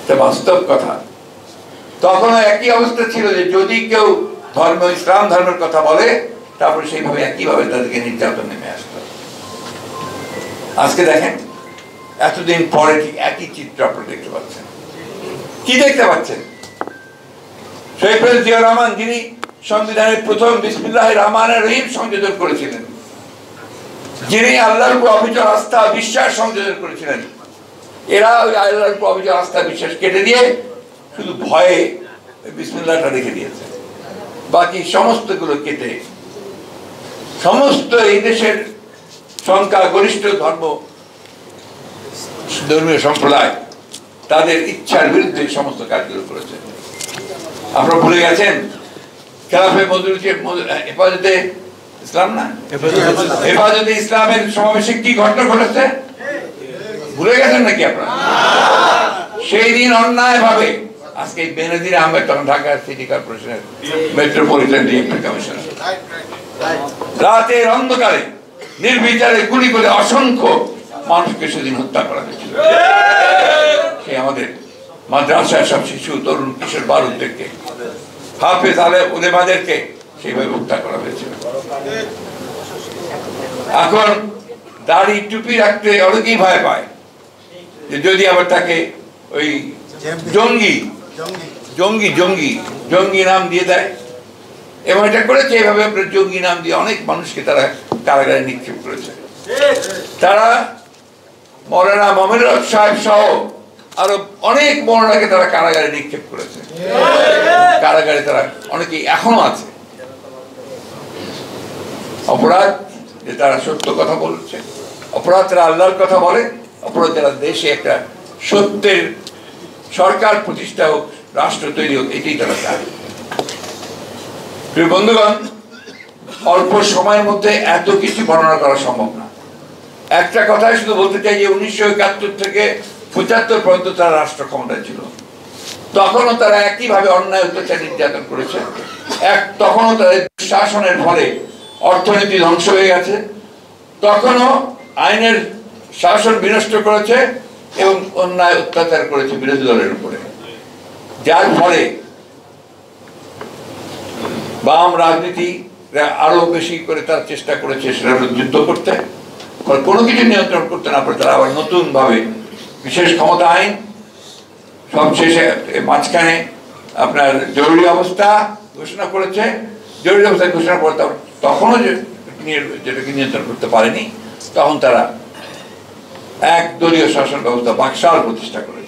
এটা বাস্তব কথা। তখনও একই অবস্থা ছিল যে যদি কেউ ধর্ম ইসলাম ধর্মের কথা বলে তারপরে সেইভাবে একইভাবে তাদেরকে নির্যাতন নেমে আসতো। আজকে দেখেন এতদিন পরে ঠিক একই চিত্র আপনারা দেখতে পাচ্ছেন। কি দেখতে পাচ্ছেন? শহীদ প্রেসিডেন্ট জিয়াউর রহমান, যিনি সংবিধানের প্রথম বিসমিল্লাহির রহমানির রহিম সংযোজন করেছিলেন, যিনি আল্লাহর উপর অবিচল আস্থা বিশ্বাস সংযোজন করেছিলেন, এরা ওই আল্লাহর উপর অবিচল আস্থা বিশ্বাস কেটে দিয়ে শুধু ভয়ে বিসমিল্লাহটা রেখে দিয়েছে। বাকি সমস্তগুলো কেটে সমস্ত এই দেশের সংখ্যা গরিষ্ঠ ধর্মীয় সম্প্রদায় তাদের ইচ্ছার বিরুদ্ধে সমস্ত কাজগুলো করেছে। আপনারা ভুলে গেছেন খেলাফে হেফাজতে ইসলাম না, হেফাজতে ইসলামের সমাবেশে কি ঘটনা ঘটেছে ভুলে গেছেন নাকি আপনারা? সেই দিন অন্যায় ভাবে আজকে বেনজির আহমেদ, তখন ঢাকা সিটি কর্পোরেশনের মেট্রোপলিটন ডিএমপি কমিশনার, রাতের অন্ধকারে নির্বিচারে গুলি করে অসংখ্য মানুষকে সেদিন হত্যা করা হয়েছিল। সে আমাদের মাদ্রাসার সব শিশু, তরুণ, কিশোর বালকদেরকে, হাফেজ আলেম উলেমাদেরকে সেইভাবে হত্যা করা হয়েছিল। এখন দাড়ি টুপি রাখতে অনেকেই ভয় পায় যে যদি আবার তাকে ওই জঙ্গি জঙ্গি জঙ্গি জঙ্গি নাম দিয়ে দেয়, এবং এটা করেছে এইভাবে আপনার জঙ্গি নাম দিয়ে অনেক মানুষকে তারা কারাগারে নিক্ষেপ করেছে। তারা মৌলানা মোমিনুল হক সাহেব সহ আরো অনেক মৌলানাকে তারা কারাগারে নিক্ষেপ করেছে। কারাগারে তারা অনেকেই এখনো আছে। অপরাধ যে তারা সত্য কথা বলছে, অপরাধ তারা আল্লাহর কথা বলে, অপরাধ যারা দেশে একটা সত্যের সরকার প্রতিষ্ঠা হোক, রাষ্ট্র তৈরি হোক, এটাই তারা চায়। প্রিয় বন্ধুগণ, অল্প সময়ের মধ্যে এত কিছু বর্ণনা করা সম্ভব না। একটা কথাই শুধু বলতে চাই যে 1971 থেকে 75 পর্যন্ত তারা রাষ্ট্র ক্ষমতায় ছিল। তখনও তারা একইভাবে অন্যায় অত্যাচার নির্যাতন করেছে। তখনও তাদের শাসনের ফলে অর্থনীতি ধ্বংস হয়ে গেছে, তখনও আইনের শাসন বিনষ্ট করেছে এবং অন্যায় অত্যাচার করেছে বিরোধী দলের উপরে, যার ফলে বাম রাজনীতি আরো বেশি করে তার চেষ্টা করেছে সেটা যুদ্ধ করতে, কোনো কিছু নিয়ন্ত্রণ করতে না পারে তারা আবার নতুন ভাবে বিশেষ ক্ষমতা আইন, সবশেষে মাঝখানে আপনার জরুরি অবস্থা ঘোষণা করেছে। জরুরি অবস্থা ঘোষণা করে তখনও যেটাকে নিয়ন্ত্রণ করতে পারেনি, তখন তারা এক দলীয় শাসন ব্যবস্থা বাকশাল প্রতিষ্ঠা করেছে।